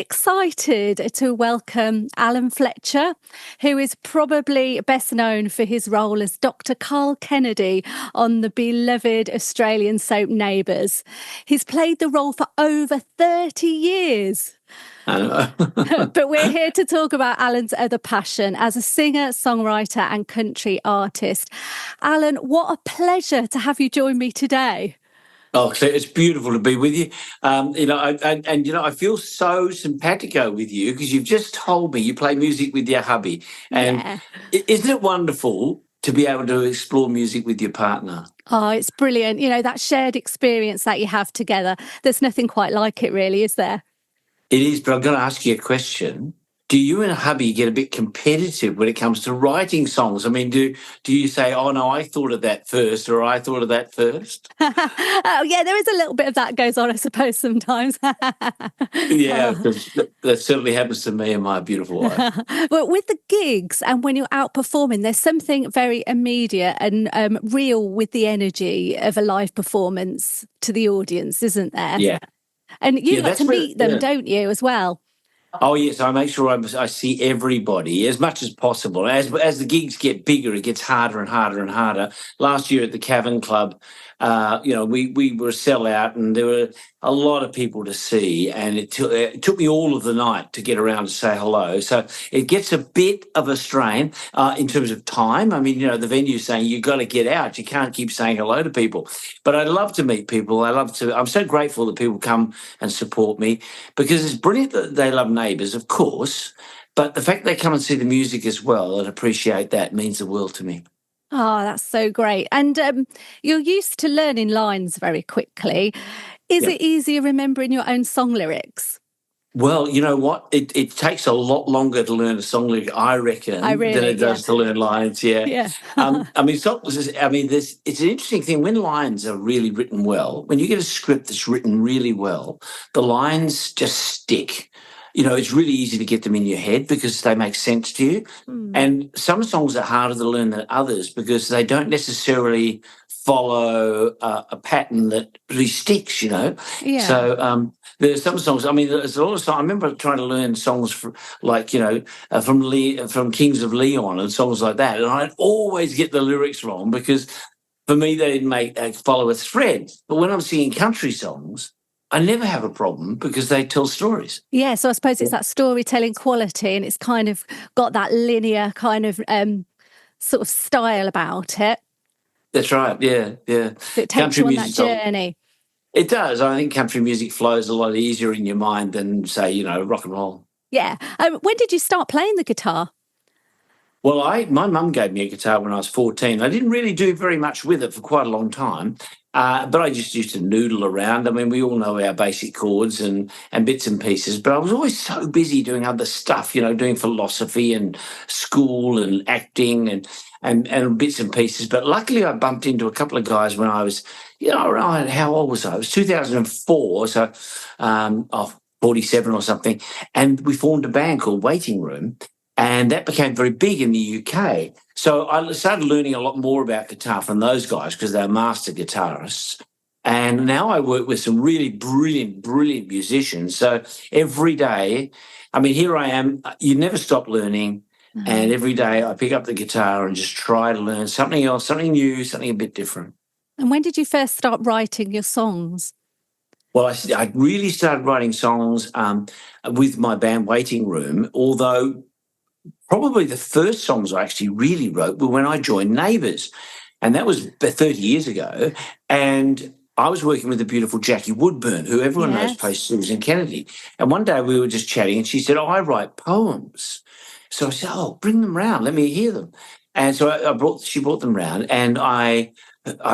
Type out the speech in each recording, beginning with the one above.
excited to welcome Alan Fletcher, who is probably best known for his role as Dr. Karl Kennedy on the beloved Australian soap Neighbours. He's played the role for over 30 years. I know. But we're here to talk about Alan's other passion as a singer, songwriter and country artist. Alan, what a pleasure to have you join me today. Oh, Claire, it's beautiful to be with you. I feel so simpatico with you because you've just told me you play music with your hubby. And Yeah. Isn't it wonderful to be able to explore music with your partner? Oh, it's brilliant. You know, that shared experience that you have together. There's nothing quite like it, really, is there? It is, but I'm going to ask you a question. Do you and hubby get a bit competitive when it comes to writing songs? I mean, do you say, "Oh no, I thought of that first," or "I thought of that first"? Oh, yeah, there is a little bit of that goes on, I suppose, sometimes. Yeah, because that certainly happens to me and my beautiful wife. But with the gigs and when you're out performing, there's something very immediate and real with the energy of a live performance to the audience, isn't there? Yeah, And you yeah, like to that's where. meet them, Yeah. don't you, as well? Oh yes, I make sure I see everybody as much as possible. As the gigs get bigger, it gets harder and harder and harder. Last year at the Cavern Club, we were a sellout, and there were a lot of people to see, and it took me all of the night to get around to say hello. So it gets a bit of a strain in terms of time. I mean, the venue's saying you've got to get out. You can't keep saying hello to people. But I love to meet people. I'm so grateful that people come and support me because it's brilliant that they love Neighbours, of course, but the fact they come and see the music as well and appreciate that means the world to me. Oh, that's so great. And you're used to learning lines very quickly. Is Yep. it easier remembering your own song lyrics? Well, you know what? It takes a lot longer to learn a song lyric, I reckon, than it Yeah. does to learn lines. Yeah. Yeah. It's an interesting thing when lines are really written well. When you get a script that's written really well, the lines just stick. It's really easy to get them in your head because they make sense to you. Mm. And some songs are harder to learn than others because they don't necessarily follow a pattern that really sticks. Yeah. So there's some songs. I mean, there's a lot of songs. I remember trying to learn songs from Kings of Leon and songs like that, and I'd always get the lyrics wrong because for me they didn't follow a thread. But when I'm singing country songs, I never have a problem because they tell stories. Yeah, so I suppose it's that storytelling quality and it's kind of got that linear kind of sort of style about it. That's right. Yeah, yeah. So it takes you on that journey. It does. I think country music flows a lot easier in your mind than, say, rock and roll. Yeah. When did you start playing the guitar? Well, my mum gave me a guitar when I was 14. I didn't really do very much with it for quite a long time, but I just used to noodle around. I mean, we all know our basic chords and bits and pieces, but I was always so busy doing other stuff, doing philosophy and school and acting and bits and pieces. But luckily I bumped into a couple of guys when I was, around, how old was I? It was 2004, so 47 or something, and we formed a band called Waiting Room. And that became very big in the UK. So I started learning a lot more about guitar from those guys because they're master guitarists. And now I work with some really brilliant musicians. So every day, I mean, here I am. You never stop learning. Mm-hmm. And every day I pick up the guitar and just try to learn something else, something new, something a bit different. And when did you first start writing your songs? Well, I really started writing songs with my band Waiting Room, although probably the first songs I actually really wrote were when I joined Neighbours, and that was 30 years ago. And I was working with the beautiful Jackie Woodburn, who everyone knows plays Susan Kennedy. And one day we were just chatting, and she said, "Oh, I write poems." So I said, "Oh, bring them round. Let me hear them." And so she brought them round, and I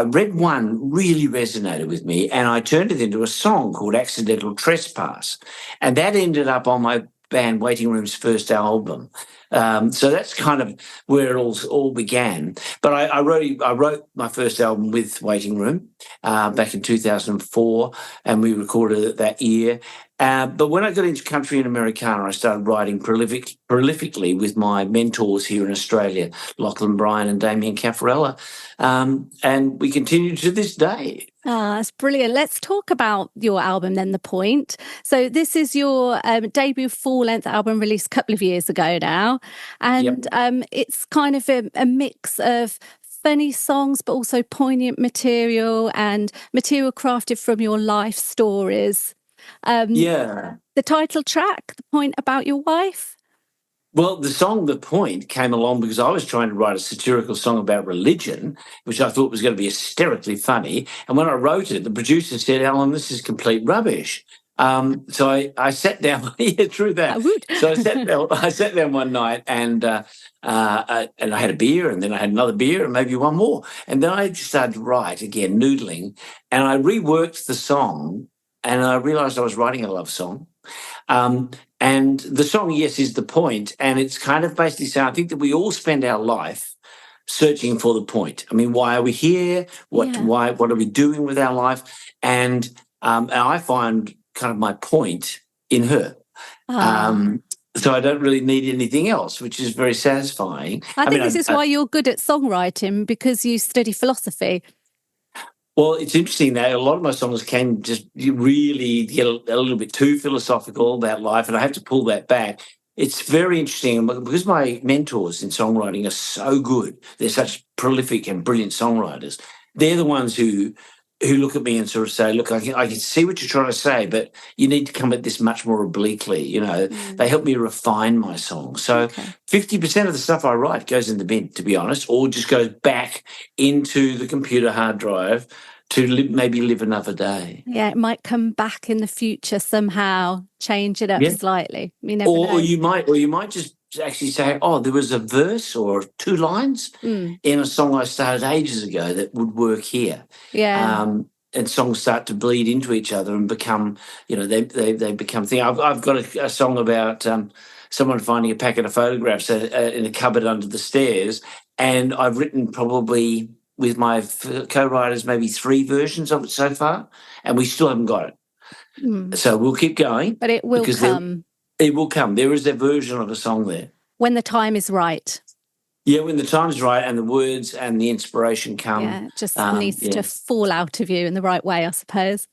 read one, really resonated with me, and I turned it into a song called "Accidental Trespass," and that ended up on my band Waiting Room's first album. So that's kind of where it all began. But I wrote my first album with Waiting Room back in 2004, and we recorded it that year. But when I got into country and Americana, I started writing prolifically with my mentors here in Australia, Lachlan Bryan and Damien Caffarella. And we continue to this day. Ah, that's brilliant. Let's talk about your album then, The Point. So this is your debut full-length album released a couple of years ago now. Yep. And it's kind of a mix of funny songs, but also poignant material and material crafted from your life stories. Um, Yeah. the title track, The Point About Your Wife. Well, the song The Point came along because I was trying to write a satirical song about religion, which I thought was going to be hysterically funny. And when I wrote it, the producer said, Alan, this is complete rubbish. So I sat down, yeah, through I that. would. So I sat down one night and I had a beer and then I had another beer and maybe one more. And then I just started to write again, noodling. And I reworked the song and I realized I was writing a love song. Um, and the song, yes, is the point. And it's kind of basically saying, I think that we all spend our life searching for the point. I mean, why are we here? What Yeah. are we doing with our life? And I find kind of my point in her. Ah. So I don't really need anything else, which is very satisfying. I I think mean, this is why you're good at songwriting, because you study philosophy. well, it's interesting that a lot of my songs can just really get a little bit too philosophical about life, and I have to pull that back. It's very interesting because my mentors in songwriting are so good. They're such prolific and brilliant songwriters. They're the ones who look at me and sort of say, "Look, I can see what you're trying to say, but you need to come at this much more obliquely." You know, they help me refine my songs. So Okay. 50% of the stuff I write goes in the bin, to be honest, or just goes back into the computer hard drive to maybe live another day. Yeah, it might come back in the future somehow, change it up Yeah. slightly. You never Or know. you might just actually say, oh, there was a verse or two lines Mm, in a song I started ages ago that would work here. yeah. And songs start to bleed into each other and become, they become thing. I've got a song about someone finding a packet of photographs in a cupboard under the stairs, and I've written probably with my co-writers maybe 3 versions of it so far, and we still haven't got it. Mm. So we'll keep going But it will because come it will come. There is a version of a song there. when the time is right. Yeah, when the time's right and the words and the inspiration come. Yeah, it just needs Yeah, to fall out of you in the right way, I suppose.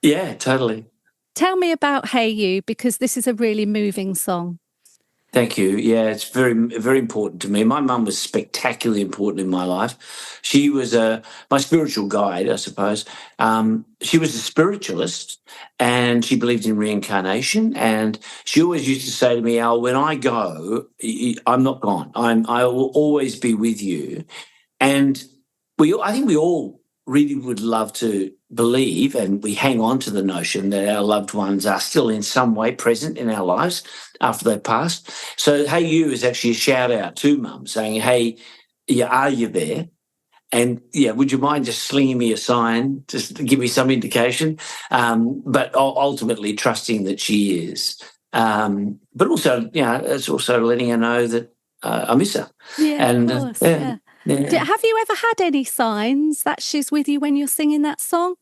yeah, totally. Tell me about Hey You, because this is a really moving song. Thank you. Yeah, it's very, very important to me. My mum was spectacularly important in my life. She was my spiritual guide, I suppose. She was a spiritualist, and she believed in reincarnation. And she always used to say to me, "Al, when I go, I'm not gone. I will always be with you." And I think we all really would love to believe, and we hang on to the notion that our loved ones are still in some way present in our lives after they've passed. So, Hey You is actually a shout out to Mum saying, "Hey, yeah, are you there? And yeah, would you mind just slinging me a sign just to give me some indication?" But ultimately trusting that she is. But also, it's also letting her know that I miss her. Yeah, of And course. yeah, Yeah. yeah. Have you ever had any signs that she's with you when you're singing that song?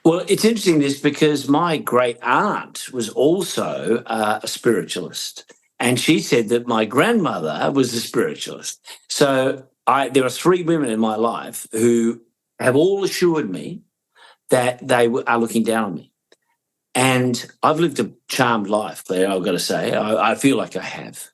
Well, it's interesting this because my great aunt was also a spiritualist, and she said that my grandmother was a spiritualist. So there are 3 women in my life who have all assured me that they are looking down on me. And I've lived a charmed life, Claire, I've got to say. I feel like I have.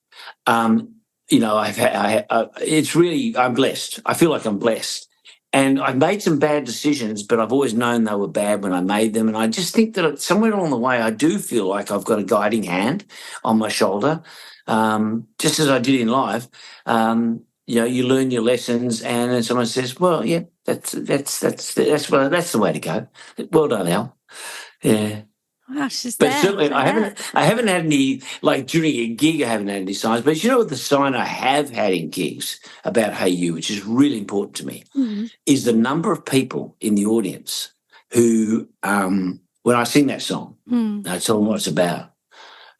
It's really, I'm blessed. I feel like I'm blessed. And I've made some bad decisions, but I've always known they were bad when I made them. And I just think that somewhere along the way, I do feel like I've got a guiding hand on my shoulder, just as I did in life. You learn your lessons, and then someone says, "Well, yeah, that's the way to go." Well done, Al. Yeah. Wow, she's But there. certainly, I Yeah. haven't had any, like during a gig. I haven't had any signs. But you know what? The sign I have had in gigs about Hey You, which is really important to me, Mm. is the number of people in the audience who, when I sing that song, Mm. I tell them what it's about,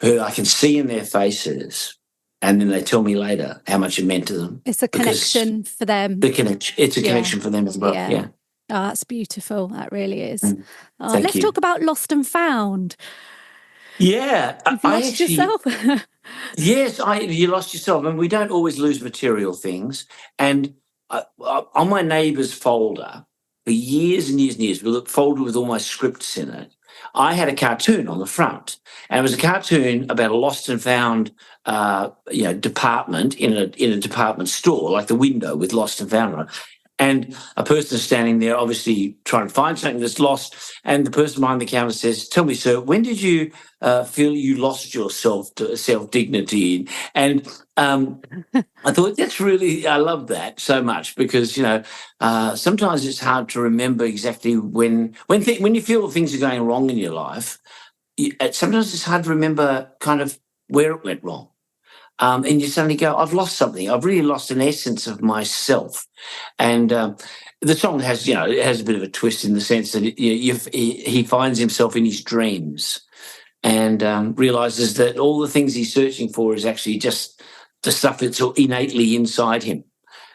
who I can see in their faces, and then they tell me later how much it meant to them. It's a Because connection for them. it's a Yeah. connection for them as well. Yeah. Yeah. Oh, that's beautiful. That really is. Mm. Thank Let's you. talk about Lost and Found. Yeah, You've I lost actually. yourself. Yes, you lost yourself, and we don't always lose material things. And on my Neighbours folder, for years and years and years, with a folder with all my scripts in it. I had a cartoon on the front, and it was a cartoon about a lost and found, department in a department store, like the window with lost and found on it. And a person is standing there, obviously trying to find something that's lost. And the person behind the counter says, "Tell me, sir, when did you feel you lost your self dignity?" And I thought I love that so much because sometimes it's hard to remember exactly when you feel things are going wrong in your life. Sometimes it's hard to remember kind of where it went wrong. And you suddenly go, "I've lost something. I've really lost an essence of myself." And the song has, it has a bit of a twist in the sense that he finds himself in his dreams and realizes that all the things he's searching for is actually just the stuff that's innately inside him.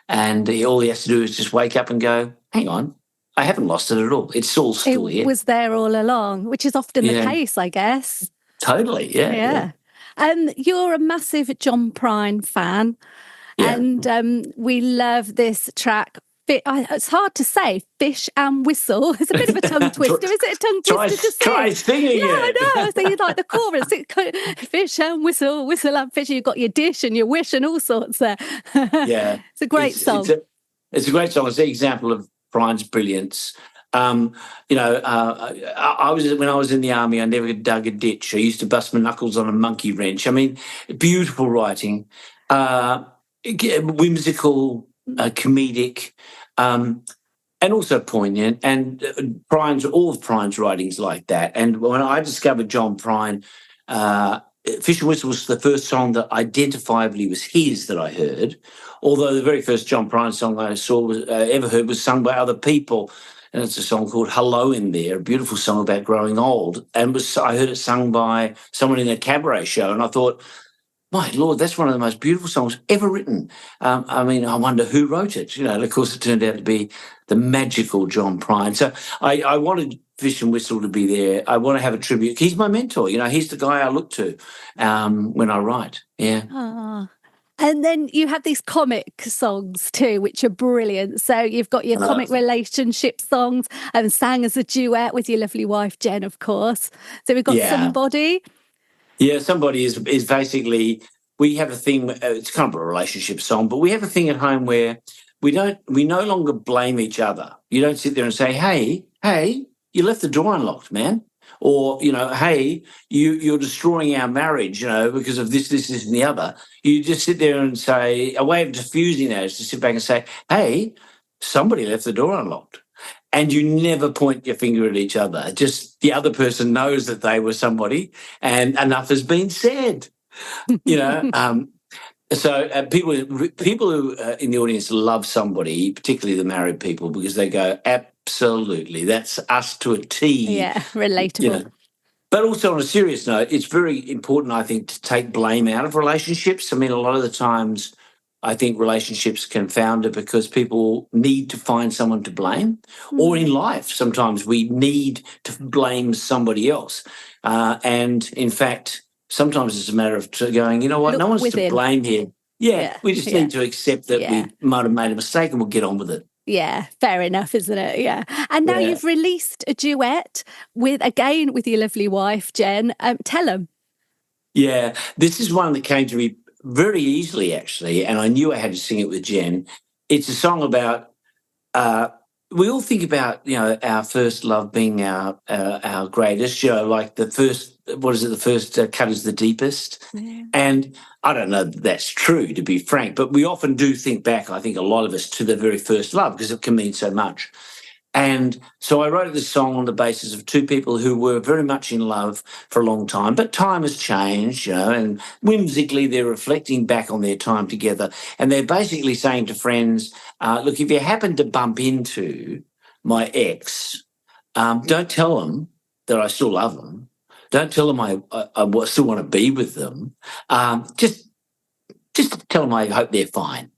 And all he has to do is just wake up and go, "Hang on, I haven't lost it at all. It's all still here." It was there all along, which is often the case, I guess. Totally, yeah. You're a massive John Prine fan, and we love this track. It's hard to say, Fish and Whistle. It's a bit of a tongue twister. Is it a tongue twister to sing? Try singing it. I know. I was thinking like the chorus. Fish and whistle, whistle and fish. You've got your dish and your wish and all sorts there. Yeah. It's a great song. It's a great song. It's an example of Prine's brilliance. I was when I was in the army, I never dug a ditch. I used to bust my knuckles on a monkey wrench. I mean, beautiful writing, whimsical, comedic, and also poignant. And all of Prine's writings like that. And when I discovered John Prine, Fish and Whistle was the first song that identifiably was his that I heard. Although the very first John Prine song I ever heard was sung by other people. And it's a song called "Hello in There," a beautiful song about growing old. And I heard it sung by someone in a cabaret show, and I thought, my Lord, that's one of the most beautiful songs ever written. I wonder who wrote it. And of course, it turned out to be the magical John Prine. So I wanted Fish and Whistle to be there. I want to have a tribute. He's my mentor. He's the guy I look to when I write. Yeah. Oh. And then you have these comic songs too, which are brilliant. So you've got your comic relationship songs and sang as a duet with your lovely wife, Jen, of course. So we've got Somebody. Yeah, Somebody is basically, we have a thing, it's kind of a relationship song, but we have a thing at home where we no longer blame each other. You don't sit there and say, hey, you left the door unlocked, man. Or, hey, you're destroying our marriage, because of this, and the other. You just sit there and say, a way of diffusing that is to sit back and say, hey, somebody left the door unlocked. And you never point your finger at each other. Just the other person knows that they were somebody and enough has been said, So people who in the audience love Somebody, particularly the married people, because they go, absolutely, that's us to a T. Yeah, relatable. But also on a serious note, it's very important, I think, to take blame out of relationships. I mean, a lot of the times I think relationships can founder because people need to find someone to blame. Or in life, sometimes we need to blame somebody else. And in fact, sometimes it's a matter of going, you know what, no one's to blame here. Yeah, we just need to accept that we might have made a mistake and we'll get on with it. Yeah, fair enough, isn't it? Yeah. And now you've released a duet with your lovely wife, Jen. Tell them. Yeah, this is one that came to me very easily, actually, and I knew I had to sing it with Jen. It's a song about, we all think about, our first love being our greatest, like the first, the first cut is the deepest. Yeah. And I don't know that that's true, to be frank, but we often do think back, I think a lot of us, to the very first love because it can mean so much. And so I wrote this song on the basis of two people who were very much in love for a long time, but time has changed, and whimsically they're reflecting back on their time together. And they're basically saying to friends, look, if you happen to bump into my ex, don't tell them that I still love them. Don't tell them I still want to be with them. Just tell them I hope they're fine.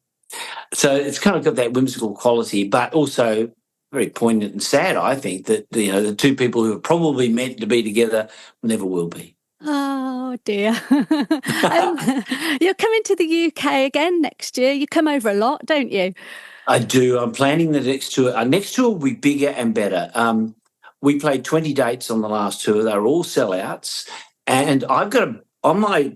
So it's kind of got that whimsical quality, but also very poignant and sad, I think, that the two people who are probably meant to be together never will be. Oh, dear. You're coming to the UK again next year. You come over a lot, don't you? I do. I'm planning the next tour. Our next tour will be bigger and better. We played 20 dates on the last tour. They were all sellouts. And I've got on my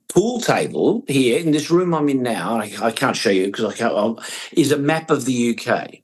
pool table here in this room I'm in now, I can't show you because I can't, is a map of the UK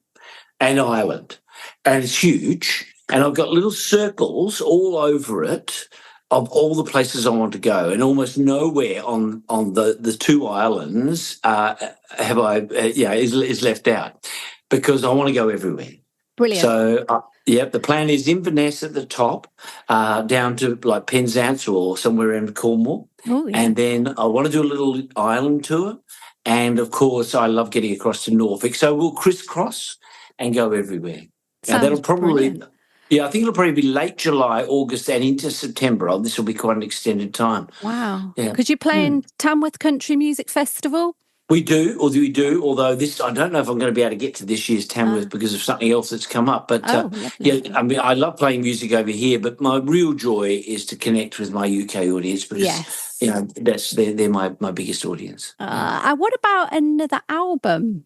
and Ireland. And it's huge. And I've got little circles all over it of all the places I want to go, and almost nowhere on the two islands have I is left out because I want to go everywhere. Brilliant. So the plan is Inverness at the top, down to like Penzance or somewhere in Cornwall, and then I want to do a little island tour, and of course I love getting across to Norfolk. So we'll crisscross and go everywhere. Now that'll probably. Brilliant. Yeah, I think it'll probably be late July, August, and into September. Oh, this will be quite an extended time. Wow. Yeah. Could you play in Tamworth Country Music Festival? We do, although this, I don't know if I'm going to be able to get to this year's Tamworth because of something else that's come up. But I mean, I love playing music over here, but my real joy is to connect with my UK audience because, they're my biggest audience. And what about another album?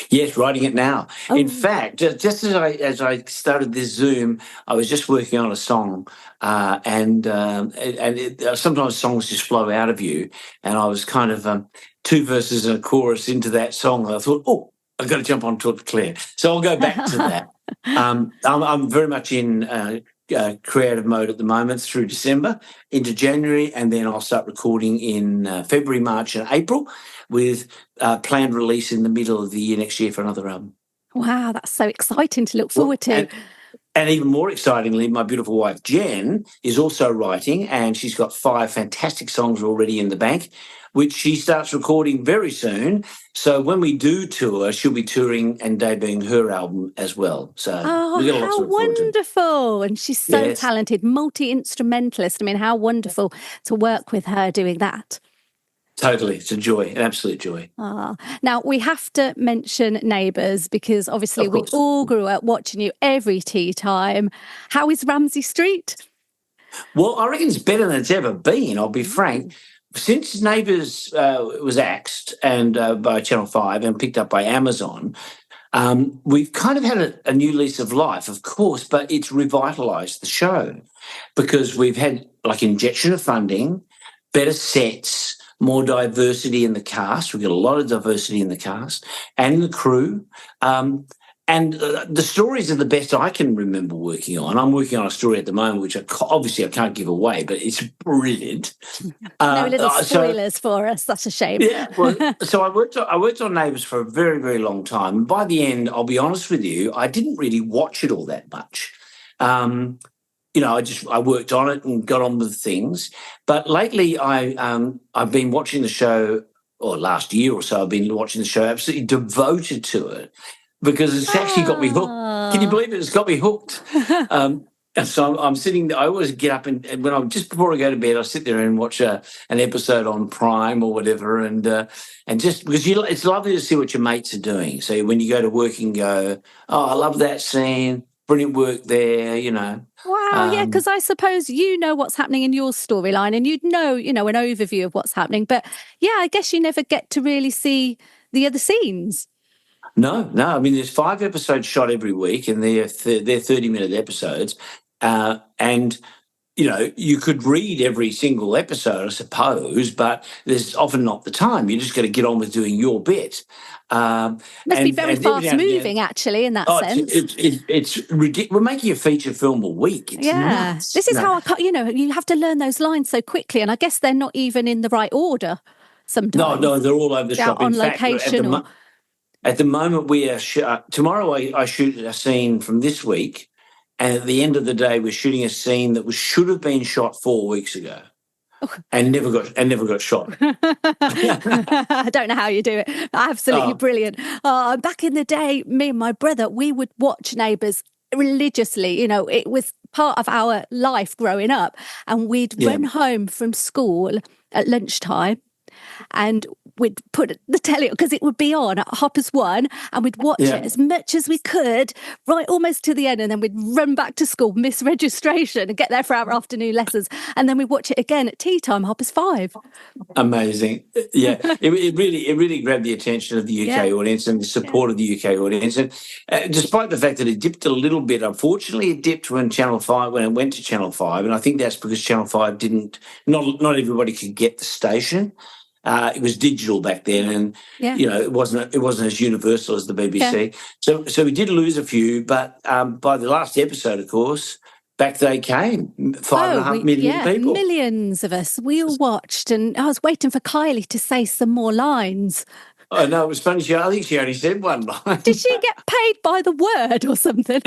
Yes, writing it now. Oh. In fact, just as I started this Zoom, I was just working on a song, and sometimes songs just flow out of you. And I was kind of 2 verses and a chorus into that song. And I thought, oh, I've got to jump on to it, Claire. So I'll go back to that. I'm very much in creative mode at the moment through December into January, and then I'll start recording in February, March, and April, with planned release in the middle of the year next year for another album. Wow, that's so exciting to look forward to. And even more excitingly, my beautiful wife, Jen, is also writing, and she's got 5 fantastic songs already in the bank, which she starts recording very soon. So when we do tour, she'll be touring and debuting her album as well. So we've got how wonderful. And she's so talented, multi-instrumentalist. I mean, how wonderful to work with her doing that. Totally. It's a joy, an absolute joy. Now, we have to mention Neighbours because obviously we all grew up watching you every tea time. How is Ramsay Street? Well, I reckon it's better than it's ever been, I'll be frank. Since Neighbours was axed and by Channel 5 and picked up by Amazon, we've kind of had a new lease of life, of course, but it's revitalised the show because we've had like injection of funding, better sets, more diversity in the cast. We've got a lot of diversity in the cast and the crew. And the stories are the best I can remember working on. I'm working on a story at the moment, which obviously I can't give away, but it's brilliant. No little spoilers for us. That's a shame. Yeah. Well, so I worked on Neighbours for a very, very long time. And by the end, I'll be honest with you, I didn't really watch it all that much. I worked on it and got on with things. But lately, I've been watching the show, or last year or so, I've been watching the show, absolutely devoted to it because it's actually got me hooked. Can you believe it? It's got me hooked. And so I'm sitting there. I always get up and when just before I go to bed, I sit there and watch an episode on Prime or whatever, and just because it's lovely to see what your mates are doing. So when you go to work and go, oh, I love that scene. Brilliant work there, Wow, yeah, because I suppose you know what's happening in your storyline and you'd know, an overview of what's happening. But, yeah, I guess you never get to really see the other scenes. No. I mean, there's 5 episodes shot every week and they're 30-minute episodes. And, you could read every single episode, I suppose, but there's often not the time. You just got to get on with doing your bit. Must be very fast moving, actually, in that sense. It's ridiculous. We're making a feature film a week. It's nuts. This is how you have to learn those lines so quickly, and I guess they're not even in the right order sometimes. No, they're all over the shop. On location. At the moment, we are tomorrow. I shoot a scene from this week, and at the end of the day, we're shooting a scene that should have been shot 4 weeks ago. And never got shot. I don't know how you do it. Absolutely brilliant. Back in the day, me and my brother, we would watch Neighbours religiously. It was part of our life growing up. And we'd run home from school at lunchtime and we'd put the telly because it would be on at Hoppers 1, and we'd watch it as much as we could, right almost to the end, and then we'd run back to school, miss registration, and get there for our afternoon lessons, and then we'd watch it again at tea time, Hoppers 5. Amazing. Yeah, it really grabbed the attention of the UK audience and the support of the UK audience. And despite the fact that it dipped a little bit, unfortunately, it dipped when it went to Channel 5. And I think that's because Channel 5 not everybody could get the station. It was digital back then, and it wasn't as universal as the BBC. Yeah. So we did lose a few, but by the last episode, of course, back they came, 5.5 million people. Millions of us. We all watched, and I was waiting for Kylie to say some more lines. Oh, no, it was funny. I think she only said one line. Did she get paid by the word or something?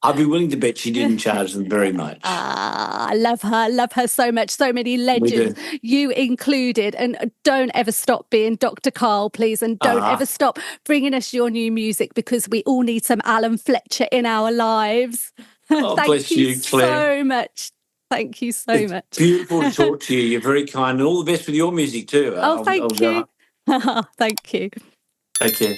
I'd be willing to bet she didn't charge them very much. I love her so much. So many legends, you included. And don't ever stop being Dr. Karl, please. And don't ever stop bringing us your new music, because we all need some Alan Fletcher in our lives. Oh, Thank you, Claire. So much. Thank you so much. Beautiful to talk to you. You're very kind. And all the best with your music too. Thank you. Thank you. Take care.